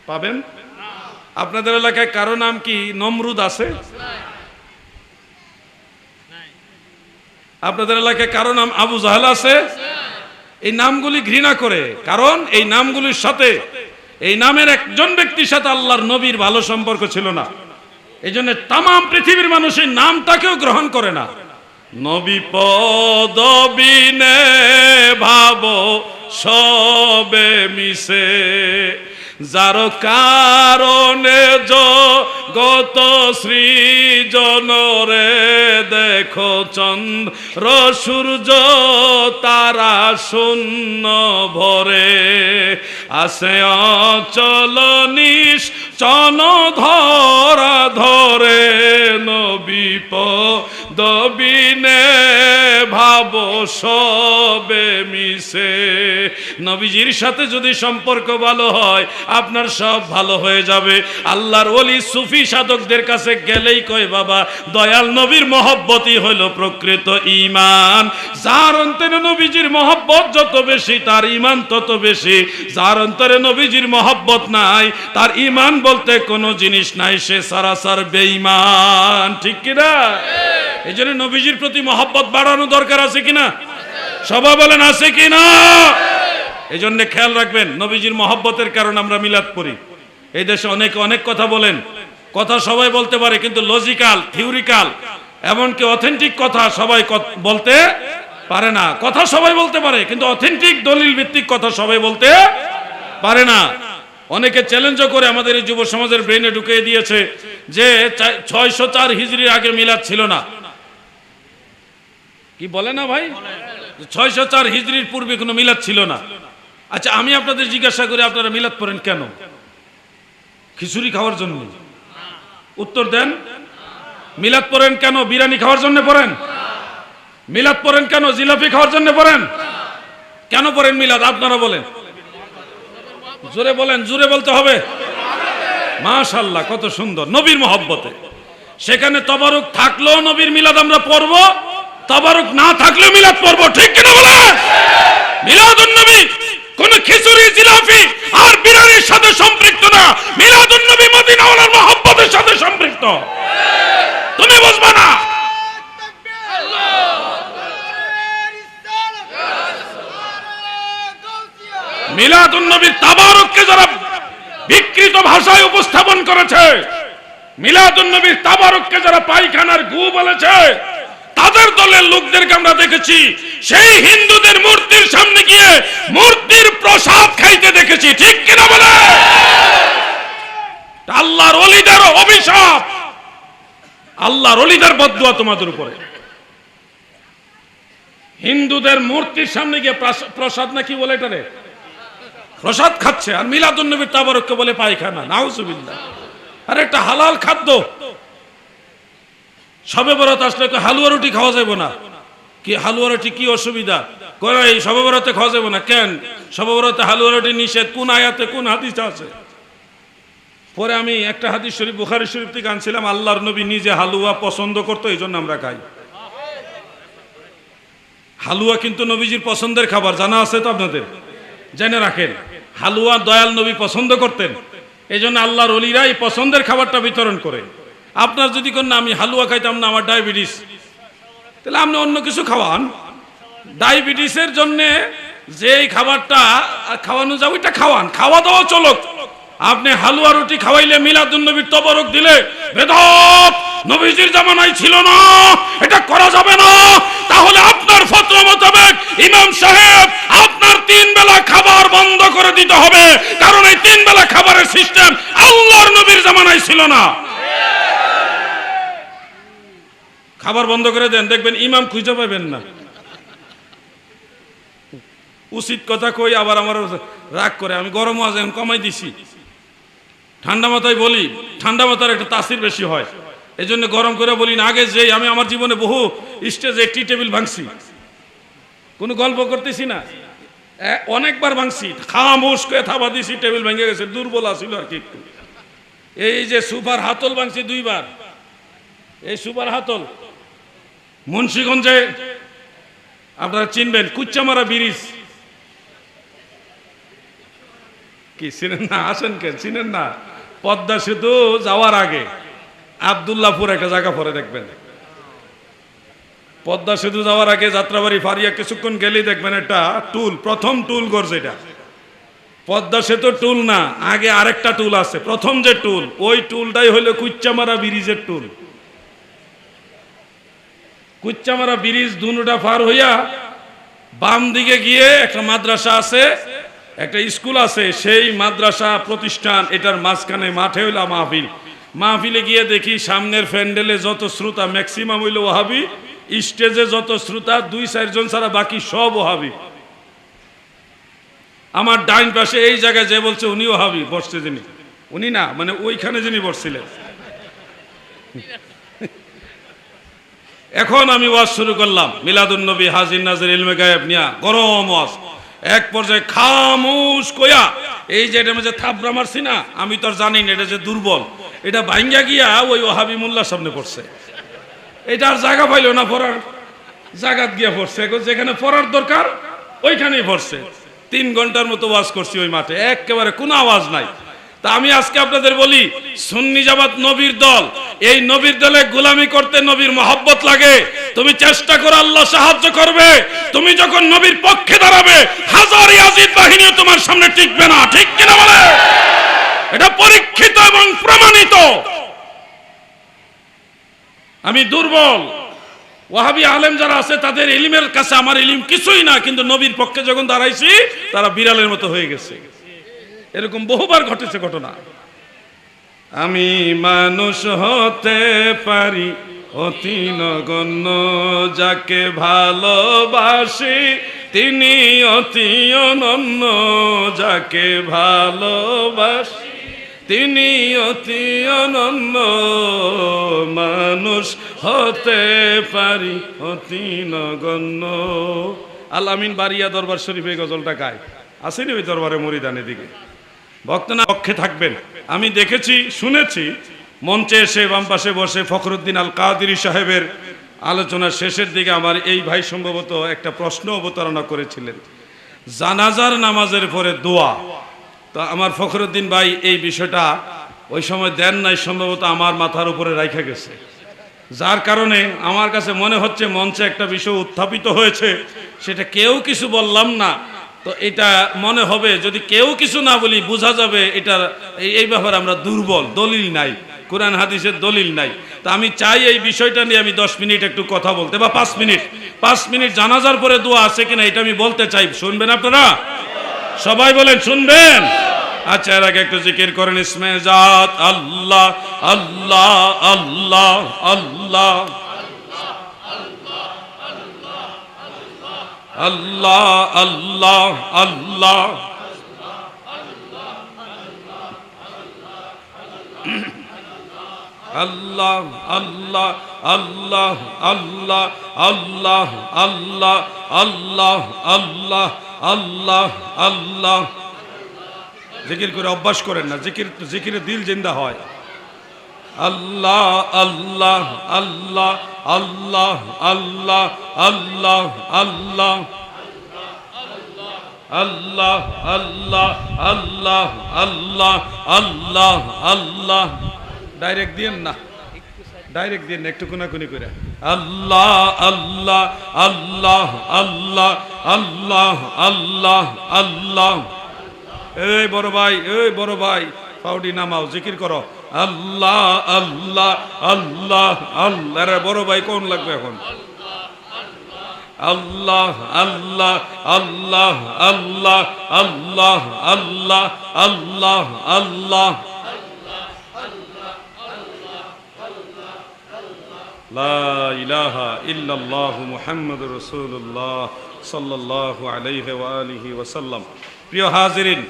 পাবেন? আপনাদের এলাকায় কারো নাম কি নমরুদ আছে? আপনাদের এলাকায় কারো নাম আবু জাহেল আছে? এই নামগুলি ঘৃণা করে, কারণ এই নামগুলির সাথে, এই নামের একজন ব্যক্তির সাথে আল্লাহর নবীর ভালো সম্পর্ক ছিল না। এই জন্য তাম পৃথিবীর মানুষ এই নামটাকেও গ্রহণ করে না। নবী পদবিনে ভাবো সবে মিশে, যার কারণে জগত সৃজন রে, দেখো চন্দ্র সূর্য তারা শূন্য ভরে, আসে অচল নিশ্চল ধরা ধরে, নবী পদবিনে ভাবো সবে মিশে। নবীজির সাথে যদি সম্পর্ক ভালো হয় আপনার সব ভালো হয়ে যাবে। আল্লাহর ওলি সুফি সাধকদের কাছে গেলেই কয়, বাবা দয়াল নবীর মহব্বতই হইল প্রকৃত ঈমান। যার অন্তরে নবীজির মহব্বত যত বেশি তার ঈমান তত বেশি। যার অন্তরে নবীজির মহব্বত নাই তার ঈমান বলতে কোনো জিনিস নাই, সে সরাসর বেঈমান। ঠিক কিনা? এই জন্য নবীজির প্রতি মহব্বত বাড়ানো দরকার আছে কিনা? সবাই বলেন আছে কিনা? এই জন্য খেয়াল রাখবেন, নবীজির মহব্বতের কারণে আমরা মিলাদ পড়ি। এই দেশে অনেকে অনেক কথা বলেন, কথা সবাই বলতে পারে কিন্তু লজিক্যাল, থিওরিক্যাল, এমনকি অথেন্টিক কথা সবাই বলতে পারে না। কথা সবাই বলতে পারে কিন্তু অথেন্টিক দলিল ভিত্তিক কথা সবাই বলতে পারে না। অনেকে চ্যালেঞ্জও করে আমাদের এই যুব সমাজের ব্রেনে ঢুকিয়ে দিয়েছে যে 604 হিজরির আগে মিলাদ ছিল না। কি বলে না ভাই? 604 হিজরির পূর্বে কোনো মিলাদ ছিল না। আচ্ছা, আমি আপনাদের জিজ্ঞাসা করি, আপনারা মিলাদ পড়েন কেন? খিচুড়ি খাওয়ার জন্য? উত্তর দেন। মিলাদ পড়েন কেন? বিরিয়ানি খাওয়ার জন্য পড়েন? মিলাদ পড়েন কেন? জিলাপি খাওয়ার জন্য পড়েন? কেন পড়েন মিলাদ? আপনারা বলেন, জোরে বলেন, জোরে বলতে হবে। মাশাআল্লাহ, কত সুন্দর, নবীর মহব্বতে। সেখানে তবারুক থাকলেও নবীর মিলাদ আমরা পড়ব, তবারুক না থাকলেও মিলাদ পড়ব। ঠিক কিনা বলে? মিলাদুন নবী কোন খিচুড়ি, জিলাপি আর বিরিয়ানির সাথে সম্পৃক্ত না। মিলাদুন নবী মদিনাওয়ালার মহব্বতের সাথে সম্পৃক্ত। তুমি বুঝবা না। মিলাদুন নবীর তাবারুককে যারা বিকৃত ভাষায় উপস্থাপন করেছে, মিলাদুন নবীর তাবারুককে যারা পায়খানার গু বলেছে, তাদের দলের লোকদেরকে আমরা দেখেছি সেই হিন্দুদের মূর্তির সামনে গিয়ে মূর্তির প্রসাদ খাইতে দেখেছি। ঠিক কিনা বলে? আল্লাহর ওলিদের অভিশাপ, আল্লাহর ওলিদের বদদুয়া তোমাদের উপরে। হিন্দুদের মূর্তির সামনে গিয়ে প্রসাদ নাকি বলে এটারে প্রসাদ খাচ্ছে, আর মিলাদুন নবীর তাবারুককে বলে পায়খানা। নাউজুবিল্লাহ। আর একটা হালাল খাদ্য। শবে বরাত আসলে হালুয়া রুটি খাওয়া যাবে না। কি হালুয়া রুটি কি অসুবিধা? কয় এই শবে বরাতে খাওয়া যাবে না। কেন? শবে বরাতে হালুয়া রুটি নিষেধ কোন আয়াতে, কোন হাদিসে আছে? পরে আমি একটা হাদিস শরীফ, বুখারী শরীফ থেকে আনছিলাম, আল্লাহর নবী নিজে হালুয়া পছন্দ করতো, এই জন্য আমরা খাই। হালুয়া কিন্তু নবীজির পছন্দের খাবার, জানা আছে তো আপনাদের? জেনে রাখেন, হালুয়া দয়াল নবী পছন্দ করতেন, এই জন্য আল্লাহর ওলিরা এই পছন্দের খাবারটা বিতরণ করে। আপনার যদি কোন আমি হালুয়া খাইতাম না, আমার ডায়াবেটিস, তাহলে আপনি অন্য কিছু খাওয়ান। ডায়াবেটিসের জন্য যে খাবারটা খাওয়ানো যাবে ওইটা খাওয়ান, খাওয়া দাওয়া চলুক। আপনি হালুয়া রুটি খাওয়াইলে, মিলাদুন নবীর তবারক দিলে বেদাত নবীজির জামানায় ছিল না, এটা করা যাবে না। তাহলে আপনার ফতোয়া মোতাবেক ইমাম সাহেব আপনার 3 বেলা খাবার বন্ধ করে দিতে হবে, কারণ এই 3 বেলা খাবারের সিস্টেম আল্লাহর নবীর জামানায় ছিল না। খাবার বন্ধ করে দেন, দেখবেন ইমাম খুঁজে পাবেন না। উচিত কথা কই, আবার আমার রাগ করে। আমি গরম আজ কমাই দিছি, ঠান্ডা মাথায় বলি, ঠান্ডা মাথার একটা তাসির বেশি হয়, এই জন্য গরম করে বলি না। আগে যে আমি আমার জীবনে বহু স্টেজে টি টেবিল ভাঙছি, কোনো গল্প করতেছি না, অনেকবার ভাঙছি, খামোশ করে থাবা দিছি, টেবিল ভেঙে গেছে, দুর্বল আছিল আর কি একটু। এই যে সুপার হাতল ভাঙছি 2 বার। এই সুপার হাতল মুন্সিগঞ্জে আপনারা চিনবেন, কুচ্চামারা ব্রিজ, কি চিনেন না? আসেন কে চিনেন না? পদ্মা সেতু যাওয়ার আগে আব্দুল্লাহপুর একটা জায়গা পরে দেখবেন। পদ্মা সেতু যাওয়ার আগে যাত্রাবাড়ি ফারিয়া কিছুক্ষণ গেলেই দেখবেন একটা টুল, প্রথম টুল করছে এটা। পদ্মা সেতু টুল না, আগে আরেকটা টুল আছে। প্রথম যে টুল, ওই টুলটাই হলো কুচ্চামারা ব্রিজের টুল। কুচ্চামারা ব্রিজ দুটা পার হইয়া বাম দিকে গিয়ে একটা মাদ্রাসা আছে, একটা স্কুল আছে। সেই মাদ্রাসা প্রতিষ্ঠান, এটার মাঝখানে মাঠে হইল মাহফিল। মাহফিলে গিয়ে দেখি সামনের প্যান্ডেলে যত শ্রোতা ম্যাক্সিমাম হইল ওহাবি, স্টেজে যত শ্রোতা 2-4 জন ছাড়া বাকি সব ওহাবি। আমার ডাইন পাশে এই জায়গায় যে বলছে উনিও ওহাবি বসছে, যিনি উনি না মানে ওইখানে যিনি বসছিলেন। এখন আমি ওয়াজ শুরু করলাম, মিলাদুন নবী হাজির নাজির ইলমে গায়েব নিয়া গরম ওয়াজ। এক পর্যায়ে খামোশ কইয়া এই যে এটা যে থাবরা মারছি না, আমি তো আর জানি না এটা যে দুর্বল, এটা ভাঙ্গা গিয়া ওই ওহাবি মোল্লার সামনে পড়ছে। এটা আর জায়গা পাইল না, পড়ার জায়গাত গিয়া পড়ছে। যেখানে পড়ার দরকার ওইখানেই পড়ছে। 3 ঘন্টার মতো ওয়াজ করছি ওই মাঠে, একেবারে কোনো আওয়াজ নাই। তা আমি আজকে আপনাদের বলি, সুন্নি জামাত নবীর দল, এই নবীর দলে গোলামি করতে নবীর মহব্বত লাগে। তুমি চেষ্টা করো, আল্লাহ সাহায্য করবে। তুমি যখন নবীর পক্ষে দাঁড়াবে, হাজার ইয়াজিদ বাহিনীও তোমার সামনে টিকবে না। ঠিক কিনা বলে? এটা পরীক্ষিত এবং প্রমাণিত। আমি দুর্বল, ওয়াহাবি আলেম যারা আছে তাদের ইলমের কাছে আমার ইলম কিছুই না, কিন্তু নবীর পক্ষে যখন দাঁড়াইছি তারা বিড়ালের মতো হয়ে গেছে। এরকম বহুবার ঘটেছে ঘটনা। আমি মানুষ হতে পারি অতি নগণ্য, যাকে ভালোবাসি তিনি অতি অনন্য, যাকে ভালোবাসি তিনি অতি অনন্য, মানুষ হতে পারি অতি নগণ্য। আল আমিন বারিয়া দরবার শরীফে গজলটা গায়, আসেনি ওই দরবারে মরিদানের দিকে। ভক্তনা পক্ষে থাকবেন। আমি দেখেছি, শুনেছি, মঞ্চে এসে বাম পাশে বসে ফখরুদ্দিন আল কাদেরী সাহেবের আলোচনার শেষের দিকে আমার এই ভাই সম্ভবত একটা প্রশ্ন অবতারণা করেছিলেন, জানাজার নামাজের পরে দোয়া। তো আমার ফখরুদ্দিন ভাই এই বিষয়টা ওই সময় দেন নাই, সম্ভবত আমার মাথার উপরে রাখা গেছে, যার কারণে আমার কাছে মনে হচ্ছে মঞ্চে একটা বিষয় উত্থাপিত হয়েছে, সেটা কেউ কিছু বললাম না। তো এটা মনে হবে যদি কেউ কিছু না বলি বোঝা যাবে এটার এই ব্যাপারে আমরা দুর্বল, দলিল নাই, কোরআন হাদিসের দলিল নাই। তা আমি চাই এই বিষয়টা নিয়ে আমি 10 মিনিট একটু কথা বলতে, বা 5 মিনিট জানাজার পরে দোয়া আছে কিনা এটা আমি বলতে চাই। শুনবেন আপনারা? সবাই বলেন শুনবেন। আচ্ছা, এর আগে একটু জিকির করেন ইসমে জাত আল্লাহ আল্লাহ আল্লাহ আল্লাহ আল্লাহ আল্লাহ আল্লাহ আল্লাহ আল্লাহ আল্লাহ আল্লাহ আল্লাহ আল্লাহ আল্লাহ আল্লাহ আল্লাহ আল্লাহ। জিকির করে অভ্যাস করেন না, জিকিরে দিল জিন্দা হয়। আল্লাহ আল্লাহ আল্লাহ আল্লাহ আল্লাহ আল্লাহ আল্লাহ আল্লাহ আল্লাহ আল্লাহ আল্লাহ আল্লাহ আল্লাহ। ডাইরেক্ট দিয়েন না, ডাইরেক্ট দিয়েন না, একটু কোনাকুনি করে। আল্লাহ আল্লাহ আল্লাহ আল্লাহ আল্লাহ আল্লাহ আল্লাহ। এই বড় ভাই, এই বড় ভাই, পাউডি নামাও, জিকির করো। আল্লাহ আল্লাহ আল্লাহ আল্লাহ। রে বড় ভাই কোন লাগবে এখন? আল্লাহ আল্লাহ আল্লাহ আল্লাহ আল্লাহ আল্লাহ আল্লাহ আল্লাহ। লা ইলাহা ইল্লাল্লাহু মুহাম্মাদুর রাসূলুল্লাহ সাল্লাল্লাহু আলাইহি ওয়া আলিহি ওয়া সাল্লাম। প্রিয় হাজিরিন,